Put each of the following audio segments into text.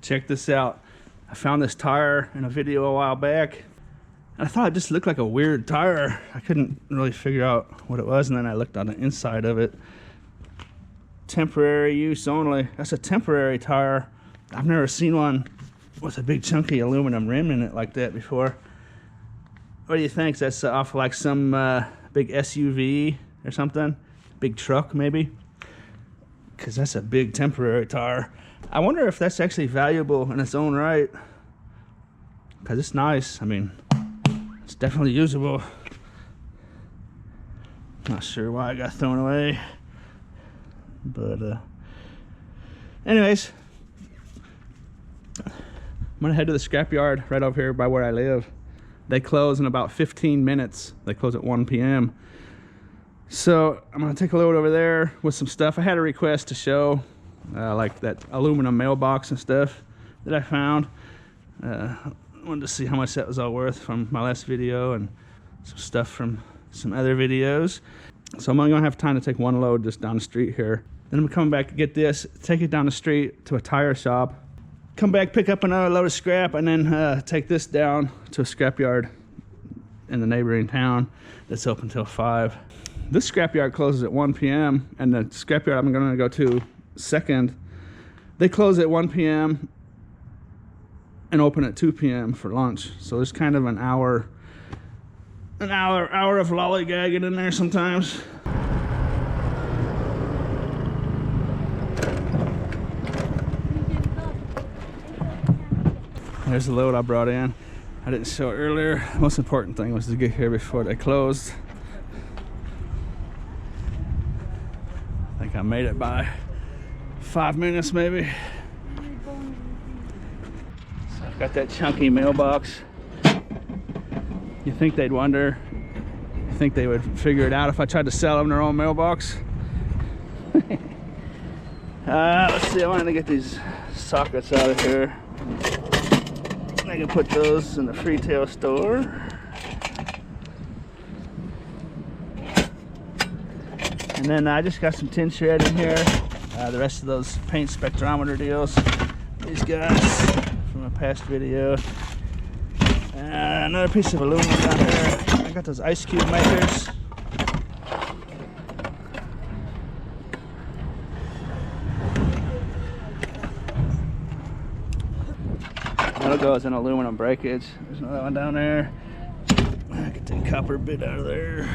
Check this out. I found this tire in a video a while back. And I thought it just looked like a weird tire. I couldn't really figure out what it was, and then I looked on the inside of it. Temporary use only. That's a temporary tire. I've never seen one with a big chunky aluminum rim in it like that before. What do you think? That's off like some big SUV or something? Big truck maybe? Because that's a big temporary tire. I wonder if that's actually valuable in its own right. Because it's nice. I mean, it's definitely usable. Not sure why it got thrown away. But anyways, I'm gonna head to the scrapyard right over here by where I live. They close in about 15 minutes. They close at 1 p.m. So I'm gonna take a load over there with some stuff. I had a request to show like that aluminum mailbox and stuff that I found. Wanted to see how much that was all worth from my last video and some stuff from some other videos. So I'm only gonna have time to take one load just down the street here. Then I'm coming back to get this, take it down the street to a tire shop, come back, pick up another load of scrap, and then take this down to a scrapyard in the neighboring town that's open till 5. This scrapyard closes at 1 p.m. and the scrapyard I'm gonna go to second, they close at 1 p.m. and open at 2 p.m. for lunch. So there's kind of an hour of lollygagging in there sometimes. There's the load I brought in. I didn't show it earlier. The most important thing was to get here before they closed. I think I made it by 5 minutes maybe. So I've got that chunky mailbox. You think they'd wonder? You think they would figure it out if I tried to sell them their own mailbox? Let's see, I wanted to get these sockets out of here. I can put those in the retail store. And then I just got some tin shred in here. The rest of those paint spectrometer deals. These guys from a past video. Another piece of aluminum down here. I got those ice cube makers. That'll go as an aluminum breakage. There's another one down there. I can take copper bit out of there.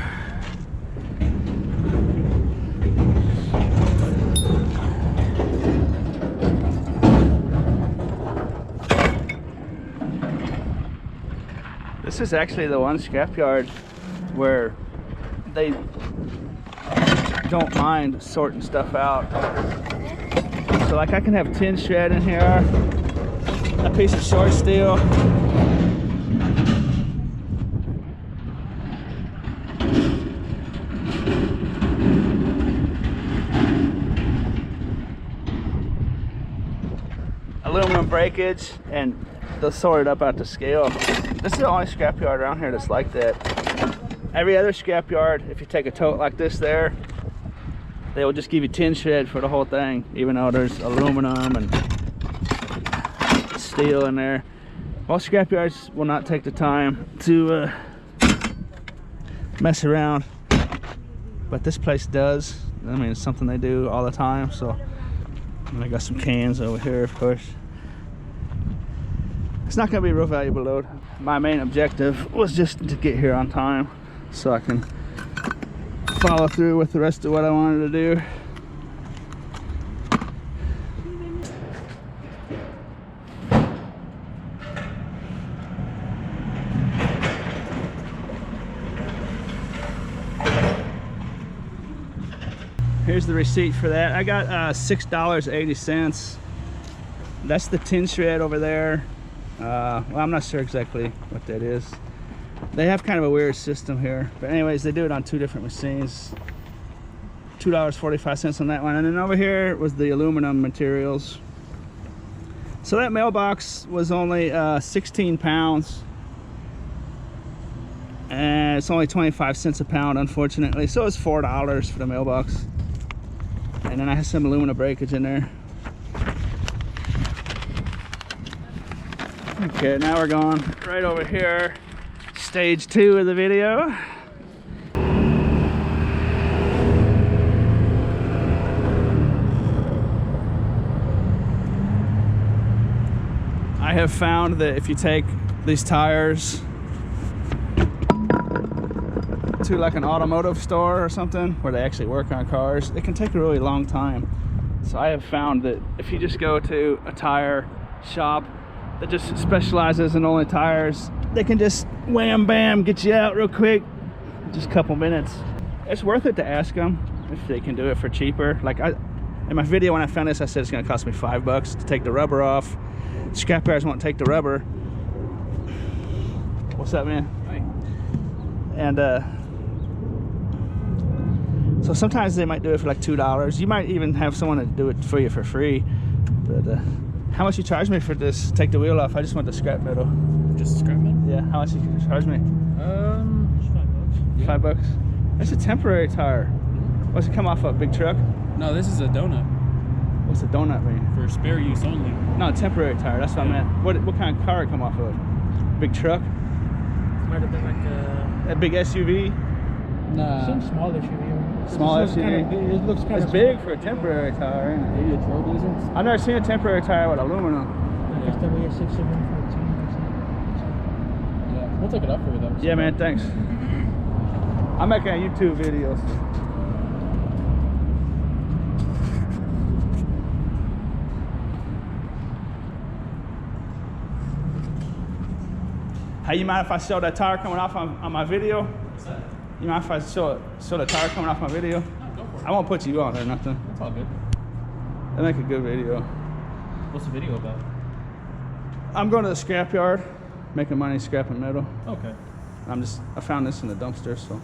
This is actually the one scrapyard where they don't mind sorting stuff out. So like I can have tin shred in here, a piece of short steel, aluminum breakage, and they'll sort it up out to scale. This is the only scrapyard around here that's like that. Every other scrapyard, if you take a tote like this there, they will just give you tin shred for the whole thing, even though there's aluminum and steel in there. Most scrapyards will not take the time to mess around, but this place does. I mean, it's something they do all the time. So, and I got some cans over here, of course. It's not going to be a real valuable load. My main objective was just to get here on time so I can follow through with the rest of what I wanted to do. Here's the receipt for that. I got $6.80. That's the tin shred over there. Well, I'm not sure exactly what that is. They have kind of a weird system here. But anyways, they do it on 2 different machines. $2.45 on that one. And then over here was the aluminum materials. So that mailbox was only 16 pounds. And it's only 25 cents a pound, unfortunately. So it's $4 for the mailbox. And then I have some aluminum breakage in there. Okay, now we're going right over here. Stage 2 of the video. I have found that if you take these tires to like an automotive store or something where they actually work on cars, it can take a really long time. So I have found that if you just go to a tire shop that just specializes in only tires, they can just wham bam get you out real quick, just a couple minutes. It's worth it to ask them if they can do it for cheaper. Like in my video when I found this, I said it's gonna cost me $5 to take the rubber off. Scrap yards won't take the rubber. What's up, man? Hi. And so sometimes they might do it for like $2. You might even have someone to do it for you for free. But how much you charge me for this? Take the wheel off. I just want the scrap metal. Just scrap metal? Yeah. How much you charge me? Just $5. Yeah. $5. That's a temporary tire. What's it come off of? Big truck? No, this is a donut What's a donut mean? for spare use only. No, temporary tire. That's what I meant. What kind of car it come off of? Big truck? Might have been like A big SUV? nah. Some small SUV. Small It looks SUV? kinda big. It looks kind It's of big for a temporary tire, ain't it? Maybe a Trailblazer. I've never seen a temporary tire with aluminum. Like it's the way a 6714 or something. Yeah, we'll take it up for you though. Yeah, man, thanks. I'm making YouTube videos. Hey, you mind if I show that tire coming off on my video? What's that? You mind if I show the tire coming off my video? No, go for it. I won't put you on or nothing. That's all good. I make a good video. What's the video about? I'm going to the scrap yard, making money scrapping metal. Okay. I found this in the dumpster, so.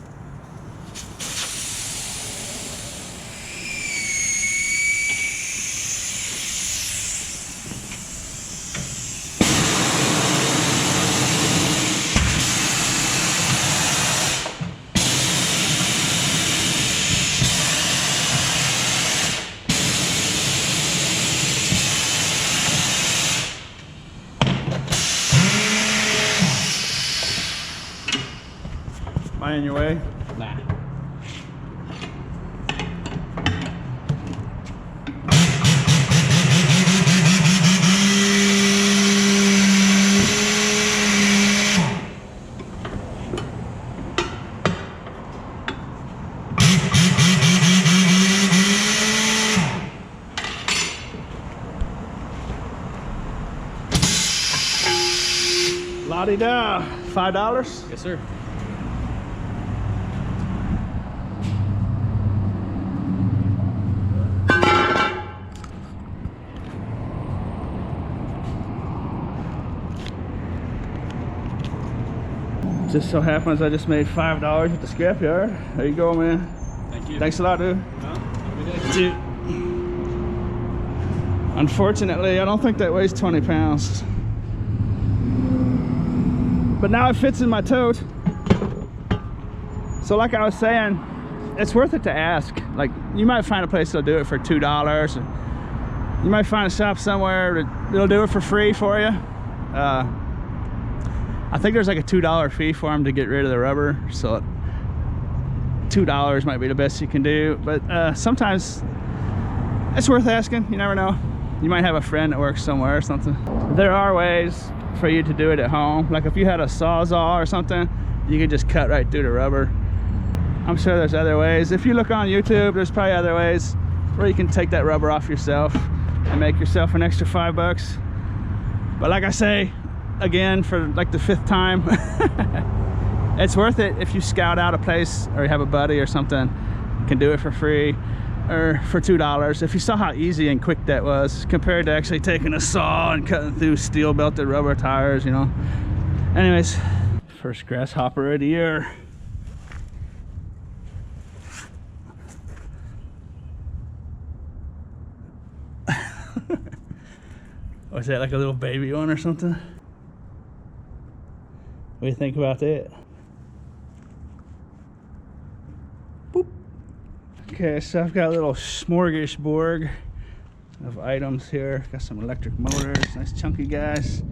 Am I in your way? Nah. La-di-da. $5? Yes, sir. Just so happens I just made $5 at the scrapyard. There you go, man. Thank you. Thanks a lot, dude. Have a good day. Dude. Unfortunately, I don't think that weighs 20 pounds. But now it fits in my tote. So like I was saying, it's worth it to ask. Like, you might find a place that'll do it for $2. And you might find a shop somewhere that'll do it for free for you. I think there's like a $2 fee for them to get rid of the rubber, so $2 might be the best you can do. But sometimes it's worth asking. You never know. You might have a friend that works somewhere or something. There are ways for you to do it at home. Like if you had a Sawzall or something, you could just cut right through the rubber. I'm sure there's other ways. If you look on YouTube, there's probably other ways where you can take that rubber off yourself and make yourself an extra $5. But like I say, again, for like the 5th time, it's worth it if you scout out a place or you have a buddy or something, you can do it for free or for $2. If you saw how easy and quick that was compared to actually taking a saw and cutting through steel belted rubber tires, you know. Anyways, first grasshopper of the year. Was that like a little baby one or something? What do you think about that? Boop. Okay, so I've got a little smorgasbord of items here. Got some electric motors, nice chunky guys.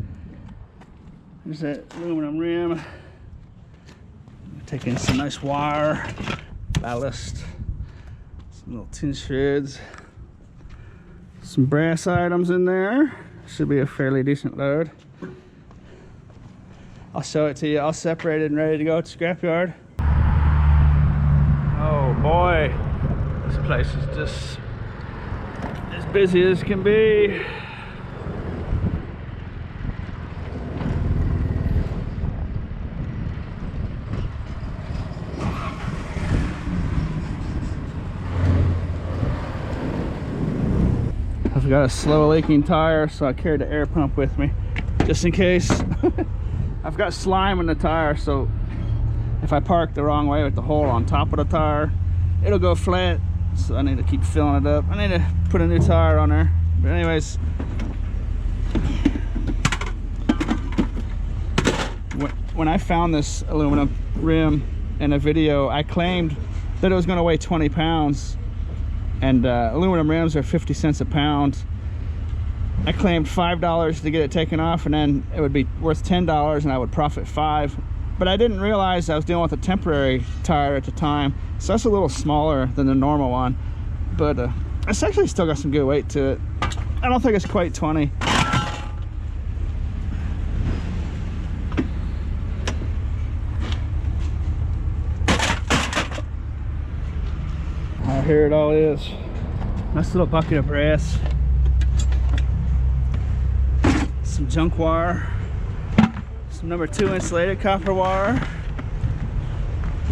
There's that aluminum rim. Taking some nice wire, ballast, some little tin shreds, some brass items in there. Should be a fairly decent load. I'll show it to you all separated and ready to go to the scrapyard. Oh boy, this place is just as busy as can be. I've got a slow leaking tire, so I carried the air pump with me just in case. I've got slime in the tire, so if I park the wrong way with the hole on top of the tire, it'll go flat. So I need to keep filling it up. I need to put a new tire on there. But anyways, when I found this aluminum rim in a video, I claimed that it was going to weigh 20 pounds. And aluminum rims are 50 cents a pound. I claimed $5 to get it taken off, and then it would be worth $10 and I would profit $5. But I didn't realize I was dealing with a temporary tire at the time, so that's a little smaller than the normal one. But it's actually still got some good weight to it. I don't think it's quite 20. Here it all is. Nice little bucket of brass. Some junk wire. Some number 2 insulated copper wire.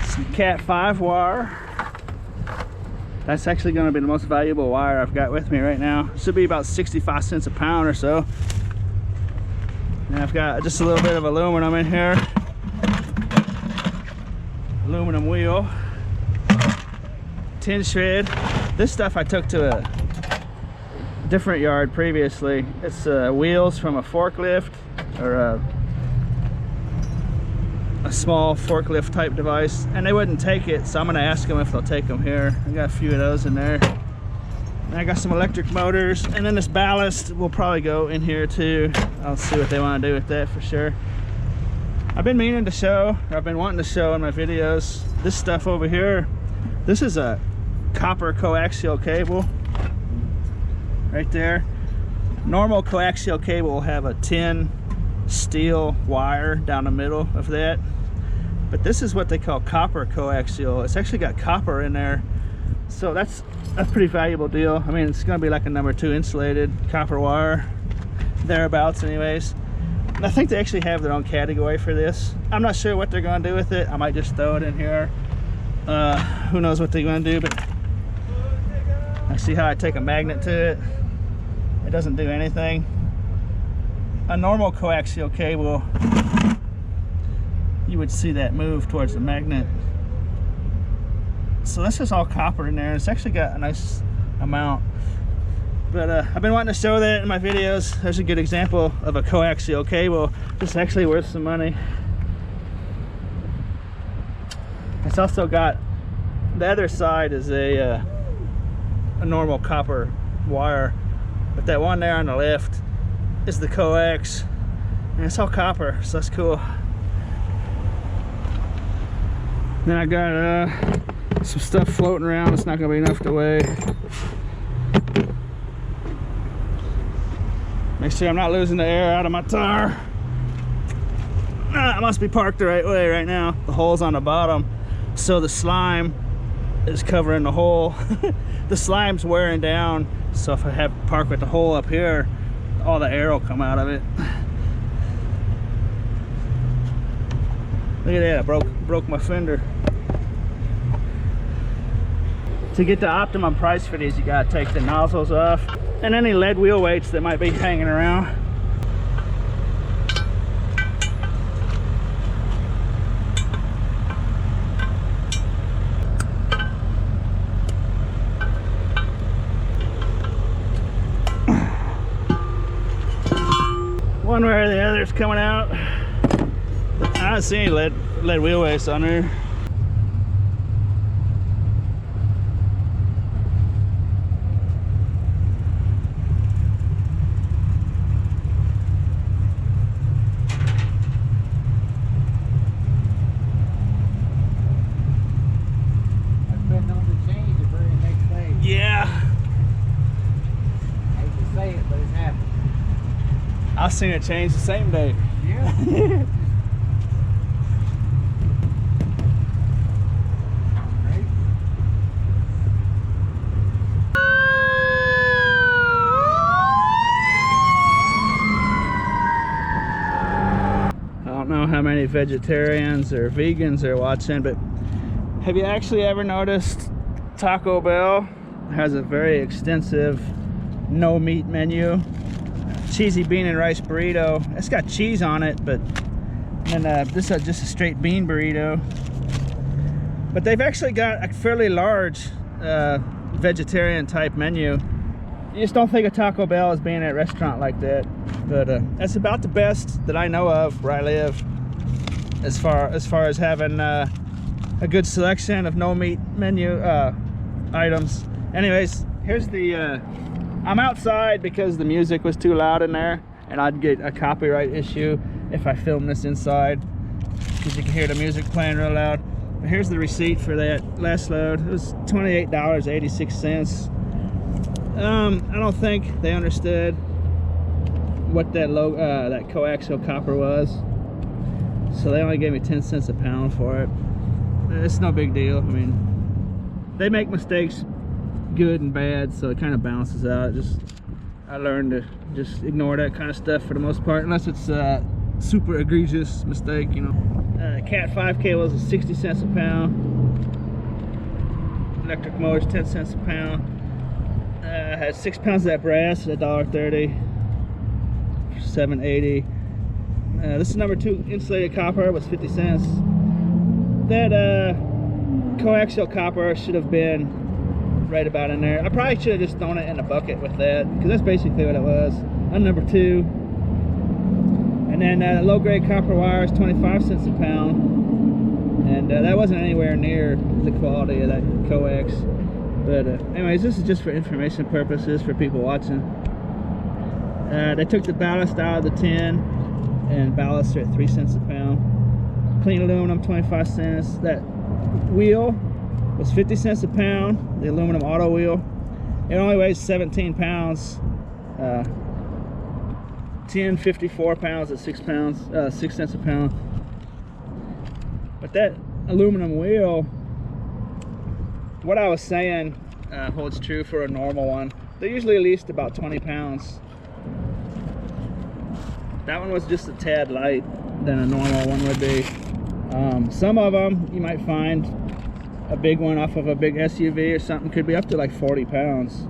Some Cat 5 wire. That's actually going to be the most valuable wire I've got with me right now. It should be about 65 cents a pound or so. And I've got just a little bit of aluminum in here. Aluminum wheel. Tin shred. This stuff I took to a different yard previously. It's wheels from a forklift, or a small forklift type device, and they wouldn't take it, so I'm gonna ask them if they'll take them here. I got a few of those in there. And I got some electric motors, and then this ballast will probably go in here too. I'll see what they want to do with that for sure. I've been meaning to show, or I've been wanting to show in my videos, this stuff over here. This is a copper coaxial cable right there. Normal coaxial cable will have a tin steel wire down the middle of that, but this is what they call copper coaxial. It's actually got copper in there, so that's a pretty valuable deal. I mean, it's gonna be like a number 2 insulated copper wire, thereabouts anyways. And I think they actually have their own category for this. I'm not sure what they're gonna do with it. I might just throw it in here. Who knows what they're gonna do, but I see how I take a magnet to it. It doesn't do anything. A normal coaxial cable, you would see that move towards the magnet. So this is all copper in there. It's actually got a nice amount. But I've been wanting to show that in my videos. There's a good example of a coaxial cable. It's actually worth some money. It's also got, the other side is a normal copper wire, but that one there on the left is the coax, and it's all copper, so that's cool. Then I got some stuff floating around. It's not gonna be enough to weigh. Make sure I'm not losing the air out of my tire. I must be parked the right way right now. The hole's on the bottom, so the slime is covering the hole. The slime's wearing down, so if I have park with the hole up here, all the air will come out of it. Look at that, I broke my fender. To get the optimum price for these, you gotta take the nozzles off and any lead wheel weights that might be hanging around. One way or the other is coming out. I don't see any lead wheel weights on there. I've seen it change the same day. Yeah. I don't know how many vegetarians or vegans are watching, but have you actually ever noticed Taco Bell has a very extensive no meat menu? Cheesy bean and rice burrito. It's got cheese on it, but this is just a straight bean burrito. But they've actually got a fairly large vegetarian type menu. You just don't think of Taco Bell as being at a restaurant like that, but that's about the best that I know of where I live, as far as having a good selection of no meat menu items. Anyways, here's the I'm outside because the music was too loud in there, and I'd get a copyright issue if I filmed this inside, because you can hear the music playing real loud. But here's the receipt for that last load. It was $28.86. I don't think they understood what that that coaxial copper was, so they only gave me 10 cents a pound for it. It's no big deal. I mean, they make mistakes, good and bad, so it kind of balances out. I learned to just ignore that kind of stuff for the most part, unless it's a super egregious mistake, you know. Cat 5 cables is 60 cents a pound. Electric motors 10 cents a pound. Had 6 pounds of that brass at $1.30, $7.80. This is number 2 insulated copper, was 50 cents. That coaxial copper should have been right about in there. I probably should have just thrown it in a bucket with that, because that's basically what it was. On number 2. And then low grade copper wire is 25 cents a pound, and that wasn't anywhere near the quality of that coax. But anyways, this is just for information purposes for people watching. They took the ballast out of the tin, and ballasts are at 3 cents a pound. Clean aluminum 25 cents. That wheel was 50 cents a pound, the aluminum auto wheel. It only weighs 17 pounds. 54 pounds at 6 cents a pound. But that aluminum wheel, what I was saying holds true for a normal one. They're usually at least about 20 pounds. That one was just a tad light than a normal one would be. Some of them you might find, a big one off of a big SUV or something, could be up to like 40 pounds.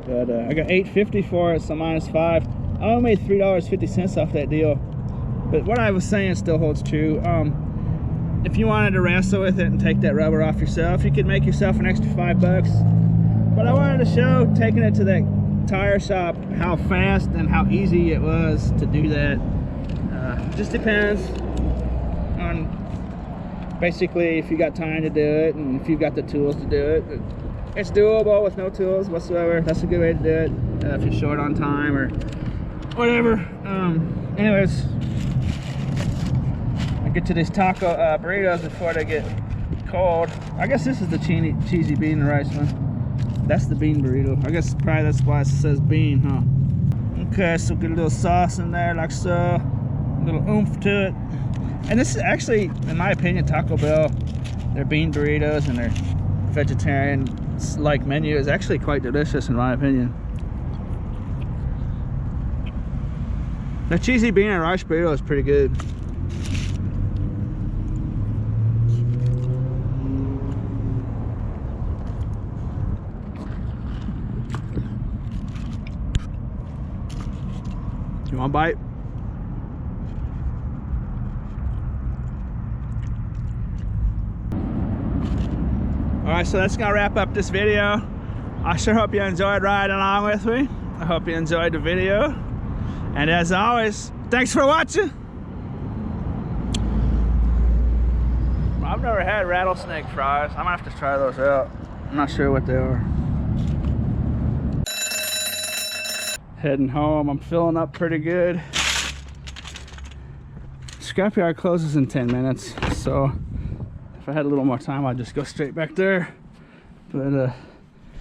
But I got $8.50 for it, so -5. I only made $3.50 off that deal. But what I was saying still holds true. If you wanted to wrestle with it and take that rubber off yourself, you could make yourself an extra $5. But I wanted to show, taking it to that tire shop, how fast and how easy it was to do that. Just depends on basically if you got time to do it and if you've got the tools to do it. It's doable with no tools whatsoever. That's a good way to do it if you're short on time or whatever. Anyways, I get to these taco burritos before they get cold. I guess this is the cheesy bean and rice one. That's the bean burrito. I guess probably that's why it says bean, huh? Okay, so get a little sauce in there like so. A little oomph to it. And this is actually, in my opinion, Taco Bell, their bean burritos and their vegetarian-like menu is actually quite delicious in my opinion. The cheesy bean and rice burrito is pretty good. You want a bite? Alright, so that's gonna wrap up this video. I sure hope you enjoyed riding along with me. I hope you enjoyed the video. And as always, thanks for watching. I've never had rattlesnake fries. I'm gonna have to try those out. I'm not sure what they are. Heading home, I'm filling up pretty good. Scrapyard closes in 10 minutes, so if I had a little more time, I'd just go straight back there. But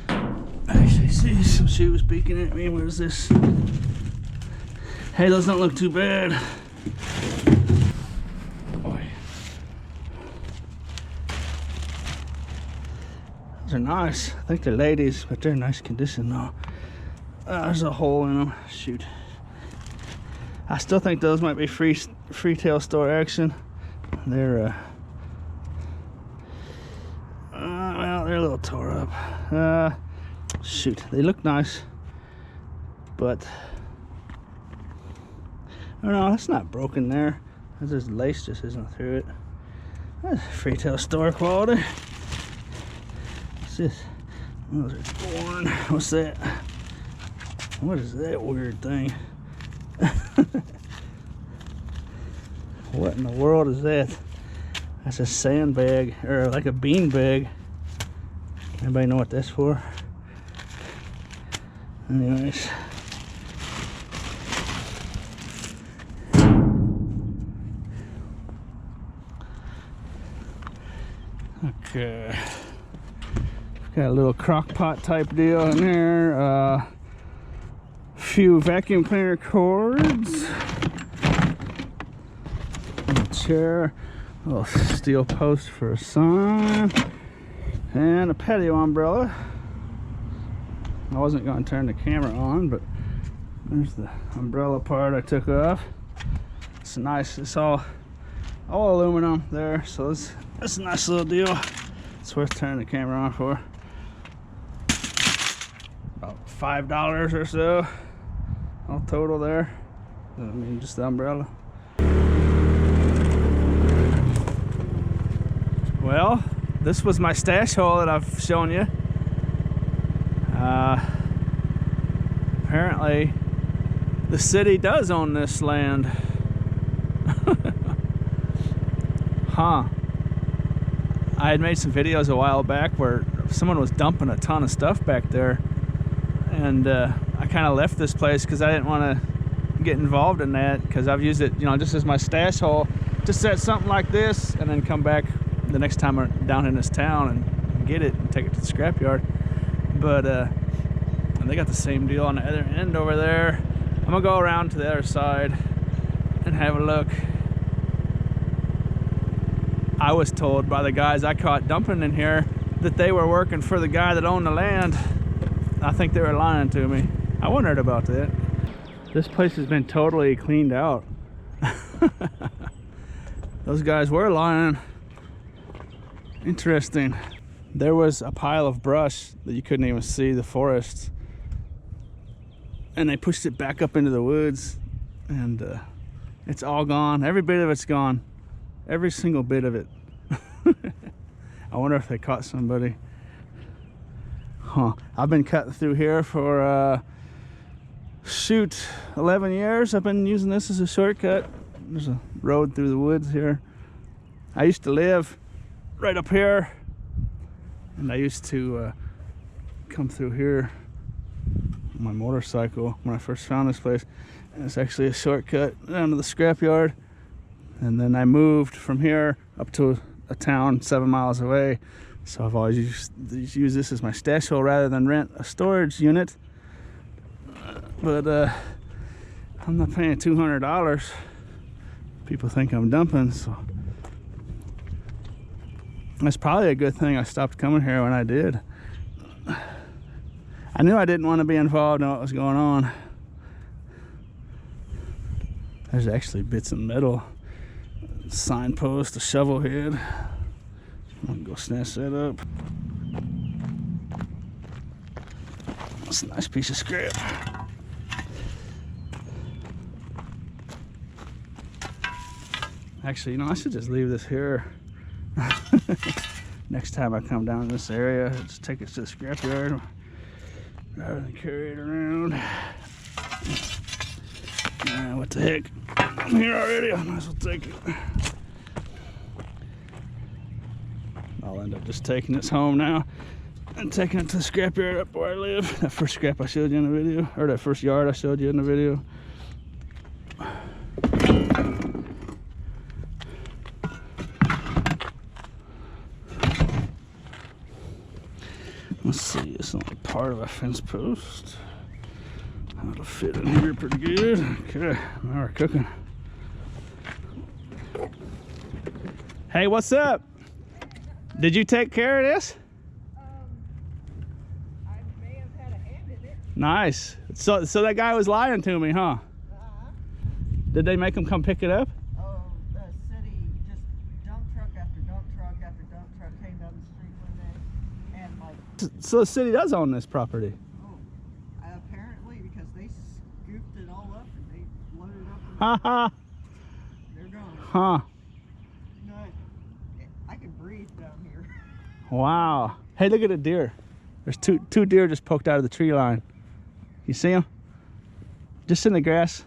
I actually see some shoes peeking at me. Where's this? Hey, those don't look too bad. Boy. Those are nice. I think they're ladies, but they're in nice condition though. There's a hole in them. Shoot. I still think those might be retail store action. They're well, they're a little tore up. Shoot, they look nice, but I don't know. It's not broken there. That's just lace just isn't through it. That's retail store quality. What's this? Those are worn. What's that? What is that weird thing? What in the world is that? That's a sandbag, or like a bean bag. Anybody know what that's for? Anyways. Okay. Got a little crock pot type deal in there. Few vacuum cleaner cords. A chair. A little steel post for a sign. And a patio umbrella. I wasn't going to turn the camera on, but there's the umbrella part I took off. It's nice. It's all aluminum there, so it's a nice little deal. It's worth turning the camera on for. About $5 or so. All total there. I mean, just the umbrella. Well, this was my stash hole that I've shown you. Apparently, the city does own this land. Huh. I had made some videos a while back where someone was dumping a ton of stuff back there. And I kind of left this place because I didn't want to get involved in that, because I've used it, you know, just as my stash hole to set something like this and then come back the next time I'm down in this town and get it and take it to the scrapyard. But they got the same deal on the other end over there. I'm gonna go around to the other side and have a look. I was told by the guys I caught dumping in here that they were working for the guy that owned the land. I think they were lying to me. I wondered about that. This place has been totally cleaned out. Those guys were lying. Interesting. There was a pile of brush that you couldn't even see the forest, and they pushed it back up into the woods, and it's all gone. Every bit of it's gone. Every single bit of it. I wonder if they caught somebody. Huh. I've been cutting through here for 11 years. I've been using this as a shortcut. There's a road through the woods here. I used to live right up here, and I used to come through here on my motorcycle when I first found this place. And it's actually a shortcut down to the scrapyard. And then I moved from here up to a town 7 miles away. So I've always used this as my stash hole rather than rent a storage unit. But I'm not paying $200. People think I'm dumping, so that's probably a good thing I stopped coming here when I did. I knew I didn't want to be involved in what was going on. There's actually bits of metal. Signpost, a shovel head. I'm gonna go snatch that up. That's a nice piece of scrap. Actually, you know, I should just leave this here. Next time I come down this area, just take it to the scrapyard rather than carry it around. What the heck? I'm here already. I might as well take it. I'll end up just taking this home now and taking it to the scrapyard up where I live. That first scrap I showed you in the video, or that first yard I showed you in the video. Let's see, it's only part of a fence post. That'll fit in here pretty good. Okay, now we're cooking. Hey, what's up? Did you take care of this? I may have had a hand in it. Nice. So that guy was lying to me, huh? Did they make him come pick it up? Oh, the city just dump truck after dump truck after dump truck came down the street one day and like. So the city does own this property. Oh, apparently because they scooped it all up and they loaded it up. Ha ha. They're gone. Huh. No, I can breathe down here. Wow. Hey, look at the deer. There's two deer just poked out of the tree line. You see them? Just in the grass.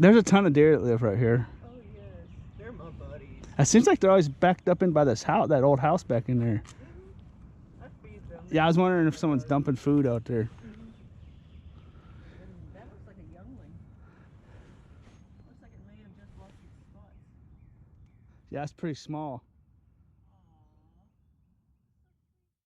There's a ton of deer that live right here. Oh yes, they're my buddies. It seems like they're always backed up in by this house, that old house back in there. I feed them. Yeah, I was wondering if someone's dumping food out there. And that looks like a youngling. Looks like it may have just lost its spots. Yeah, it's pretty small.